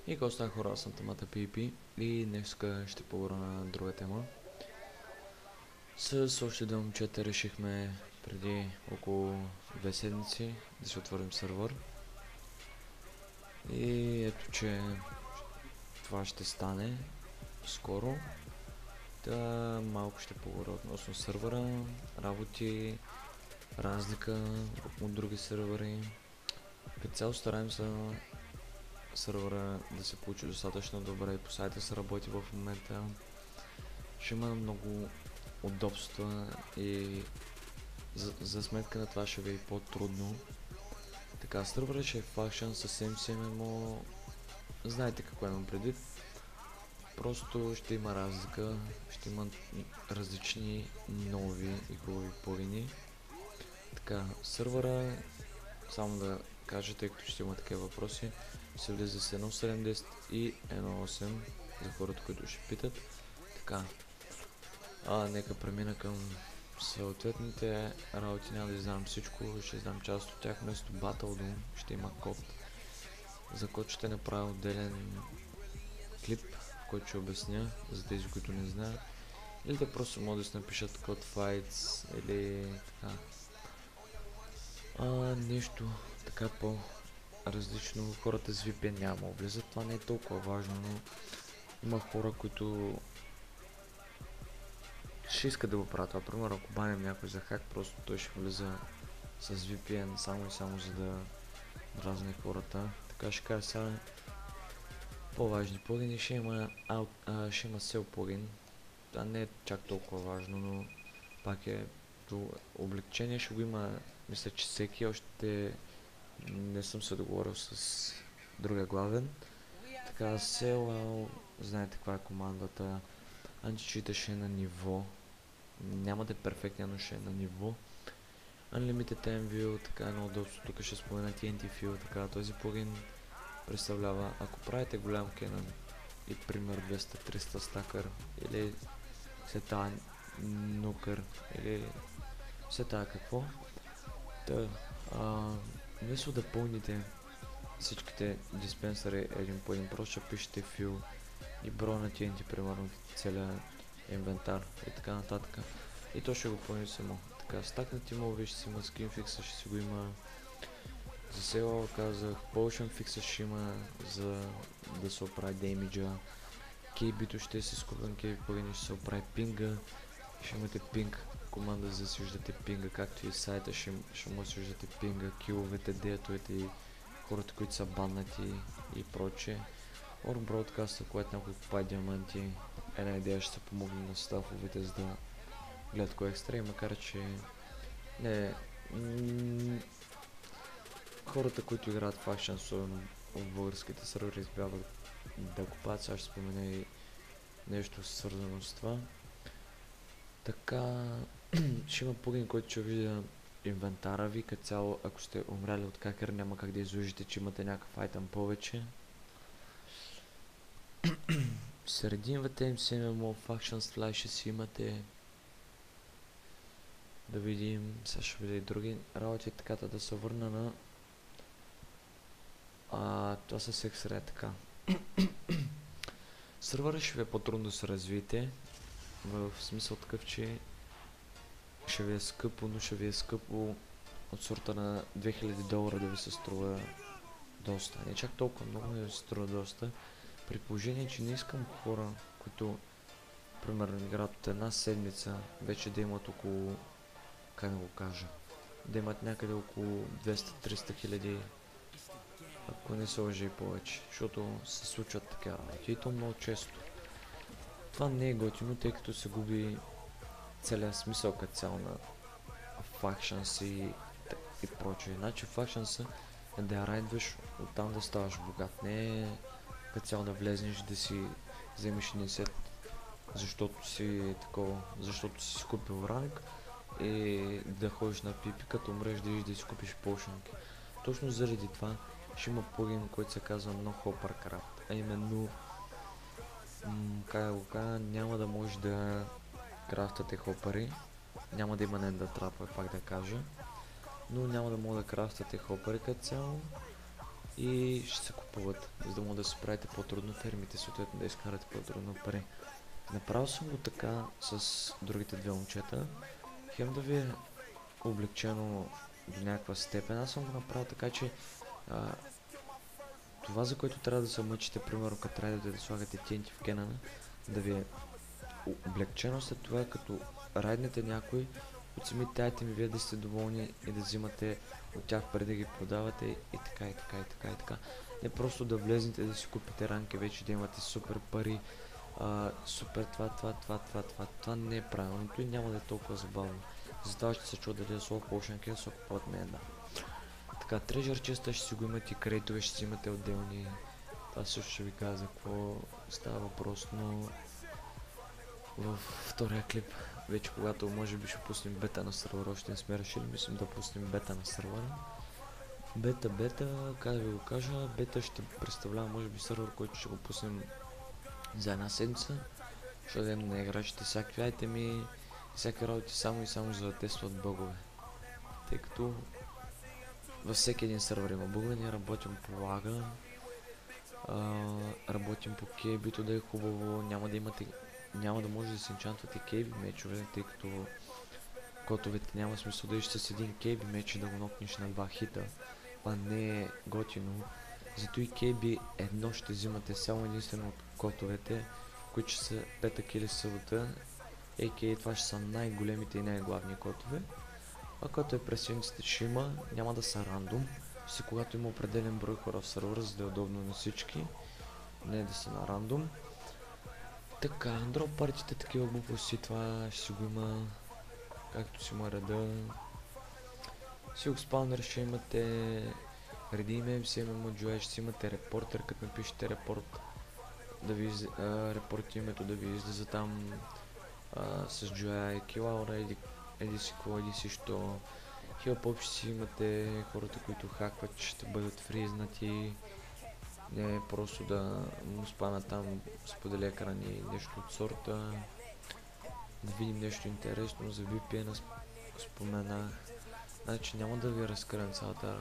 И какво става, хора, аз съм Тамата Пипи и днес ще поговоря на друга тема. С още две момчета решихме преди около 2 седмици да си отворим сървър. И ето, че това ще стане скоро. Да, малко ще поговоря относно сървъра, работи, разлика от други сървъри. Като цяло стараем се сървъра да се получи достатъчно добре, по сайта се работи в момента. Ще има много удобства и за сметка на това ще ви е по-трудно. Така, сървърът ще е факшън съвсем си ММО. Знаете какво имам предвид. Просто ще има разлика, ще има различни нови и хубави плагини. Така, сървъра, само да кажа, тъй като ще има такива въпроси, се влиза с 1.7.10 и 1.8 за хората, които ще питат. Така, нека премина към съответните работи. Няма да издам всичко, ще издам част от тях. Вместо Battledom ще има код. За код ще направя отделен клип, в който ще обясня за тези, които не знаят. Или да просто могат да си напишат код fights или така. Нещо така по-различно. Хората с VPN няма да влизат. Това не е толкова важно, но има хора, които ще иска да го правя това. Примерно, ако баним някой за хак, просто той ще влиза с VPN само и само за да дразни хората. Така ще кажа сега по-важни плагини. Ще има Sell плагин. Това не е чак толкова важно, но пак е до облегчение. Ще го има, мисля, че всеки. Още не съм се договорил с другия главен. Така, Sell, знаете каква е командата. Античита ще е на ниво. Няма да е перфектен, но ще е на ниво. Unlimited Enview, така едно удобство. Тук ще спомена TNT Field, така този плагин представлява, ако правите голям Canon и пример 200-300 стакър или сета нукър или сета какво, вместо да пълните всичките диспенсъри един по един, просто ще пишете fill и броя на TNT, примерно целият инвентар и така нататък. И то ще го пълни само. Така, стакнати мови ще си има, скинфикса ще си го има. За села казах, Potion Fix ще има, за да се оправи демиджа. KB-то ще се скупен, KB плагин ще се оправи пинга. Ще имате пинг, команда за да си виждате пинга, както и сайта ще може да си виждате пинга, киловете, деятовете и хората, които са баннати и прочее. Or Broadcast, което някой купа диаманти, една идея ще се помогне на стафовете, за да гледат кой екстра, макар че не хората, които играят в Action, особено в българските сървъри, избягват да купат. Сега ще спомена и нещо свързано с това. Така, ще има плагин, който ще видя инвентара ви, като цяло, ако сте умряли от хакер, няма как да изложите, че имате някакъв айтъм повече. Среди им си имamo Faction Fly, ще си имате. Да видим, сега ще видя и други работи, така да се върна на това с X-Ray, така. Сървъра ще ви е по-трудно да се развиете, в смисъл такъв, че ще ви е скъпо, но ще ви е скъпо от сорта на $2000 да ви се струва доста. Не чак толкова много, но да ви се струва доста. При положение, че не искам хора, които примерно играят от една седмица, вече да имат около, как да го кажа, да имат някъде около 200-300 хиляди, ако не се лъжи и повече, защото се случват така работи и то много често. Това не е готино, тъй като се губи целият смисъл като цяло на факшънс и прочее. Значи факшънса е да я райдваш, оттам да ставаш богат, не е като цяло да влезнеш да си вземеш инициат, защото си такова, защото си купил ранг и да ходиш на пипи, като умреш да идиш да си купиш пошенки. Точно заради това ще има плагин, който се казва No Hopper Craft, а именно как да го кажа, няма да можеш да крафтате хопъри, няма да има Nether Trap, пак да кажа, но няма да мога да крафтате хопъри като цяло. и ще се купуват, за да могат да се правите по-трудно фермите, съответно да изкарате по-трудно пари. Направил съм го така с другите две момчета, хем да ви е облегчено до някаква степен. Аз съм го направил така, че а, това, за което трябва да се мъчите, примерно като трябва да слагате TNT в Кенана, да ви е облегчено след това, като райднете някой от самите айтеми, вие да сте доволни и да взимате от тях преди да ги продавате и така и така и така и така. Не просто да влезнете да си купите ранки вече, да имате супер пари, супер това не е правилното и няма да е толкова забавно. Затова ще се чуя дали да слова Potion Key, да се купуват не една. Така, Treasure Chest ще си го имате и крейтове ще си имате отделни. Това също ще ви кажа за какво става въпрос, но във втория клип, вече когато може би ще пуснем бета на сервера, още не сме решили, мислим да пуснем бета на сервера. Бета, как да ви го кажа, бета ще представлява може би сервер, който ще го пуснем за една седмица. Ще дадем на играчите всякакви айтеми, всяки работи само и само за да тестват бъгове. Тъй като във всеки един сервер има бъгове, ние работим по лага, работим по кейбито да е хубаво, няма да може да се енчантвате кейби мечове, тъй като котовете няма смисъл да ищеш с един кейби меч и да го нокнеш на 2 хита. Това не е готино. Зато и кейби едно ще взимате само единствено от котовете, които ще са петък или събота. А.К.А. това ще са най-големите и най-главни котове. А като е през седмиците ще има, няма да са рандом, си когато има определен брой хора в сервера, за да е удобно на всички, не да са на рандом. Така, дроп партите, такива глупости, това ще си го има, както си има реда. Силк спаунер ще имате, Redeem MC, MMO ще си имате репортер, като напишете репорт, да ви репорт името да ви излиза там с Joy, Kill еди си какво, еди си що. Хилпоп ще си имате, хората, които хакват, ще бъдат фризнати. Не просто да му спана там, споделя екран и нещо от сорта. Да видим нещо интересно, за VPN споменах. Значи няма да ви разкрием цялата...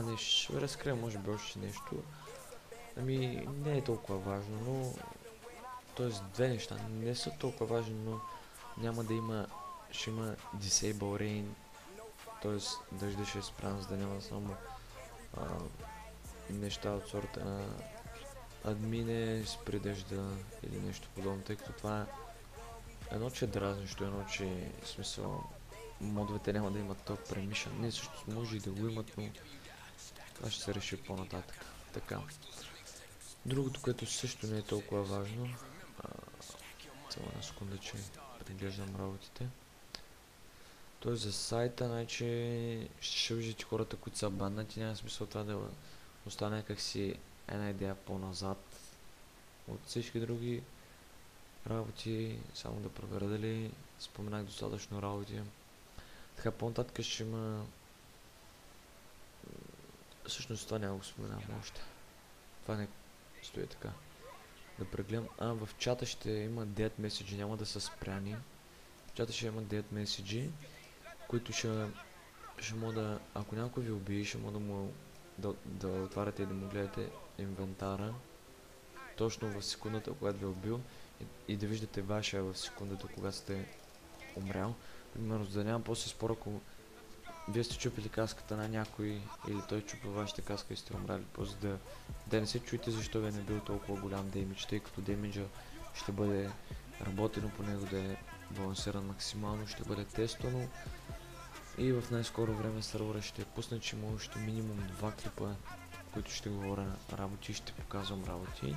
не, ще ви разкрием може би още нещо. Ами не е толкова важно, но... Тоест две неща не са толкова важни, но няма да има... Ще има Disable Rain, т.е. дъжда ще е спрян, за да няма само неща от сорта на админе спри дъжда или нещо подобно, тъй като това е едно, че е дразнещо, едно, че в смисъл модовете няма да имат топ премишън. Не, също може и да го имат, но това ще се реши по-нататък. Така. Другото, което също не е толкова важно, само една секунда, че преглеждам работите. Той за сайта, значи ще виждате хората, които са баннати, няма смисъл това да остане някакси една идея по-назад от всички други работи, само да проверя дали споменах достатъчно работи. Така по-нататък ще има... Всъщност това няма го споменавам още. Това не стои така. Да прегледам. В чата ще има dead message, няма да са спряни. В чата ще има dead message, които ще мога да... Ако някой ви убие, ще мога да му... Да отваряте и да му гледате инвентара. Точно в секундата, когато ви е убил. И да виждате вашия в секундата, когато сте умрял. Примерно, за да няма после спор, ако вие сте чупили каската на някой или той чупа вашата каска и сте умрали, просто да не се чуете защо ви е не бил толкова голям демидж, тъй като демиджа ще бъде работено по него да е балансиран максимално, ще бъде тествано и в най-скоро време сервера ще пусне, че има още минимум 2 клипа, които ще говоря работи и ще показвам работи,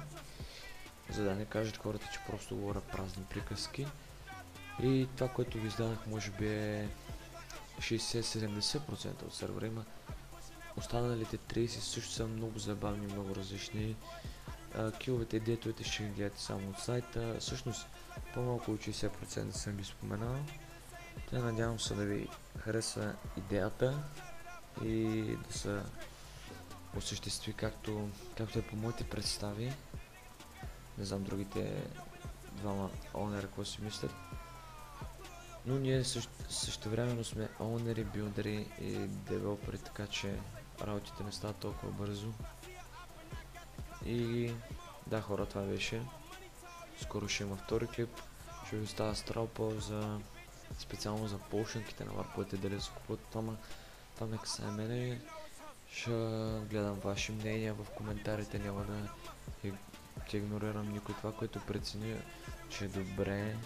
за да не кажат хората, че просто говоря празни приказки. И това, което ви издадах, може би е 60-70% от сервера. Има останалите 30 също са много забавни, много различни. Киловете и детовете ще ги гледате само от сайта. Всъщност по-малко от 60% съм ги споменал. Те надявам се да ви хареса идеята и да се осъществи както е по моите представи. Не знам другите двама онера какво си мислят. Но ние същевременно сме онери, билдери и девелопери, така че работите не стават толкова бързо. И да, хора, това беше. Скоро ще има втори клип. Ще ви оставя стралпа специално за полшинките на варповете, дали се купуват това. Там не касае мене. Ще гледам ваши мнения в коментарите, няма да игнорирам никой. Това, което преценя, че е добре,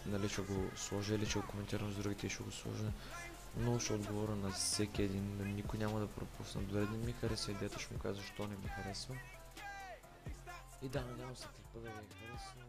нали ще го сложа или ще го коментирам с другите и ще го сложа. Но ще отговоря на всеки един, никой няма да пропусна. Дори не ми хареса идеята, ще му кажа защо не ми харесва. И да, надявам се клипа да ви е харесал.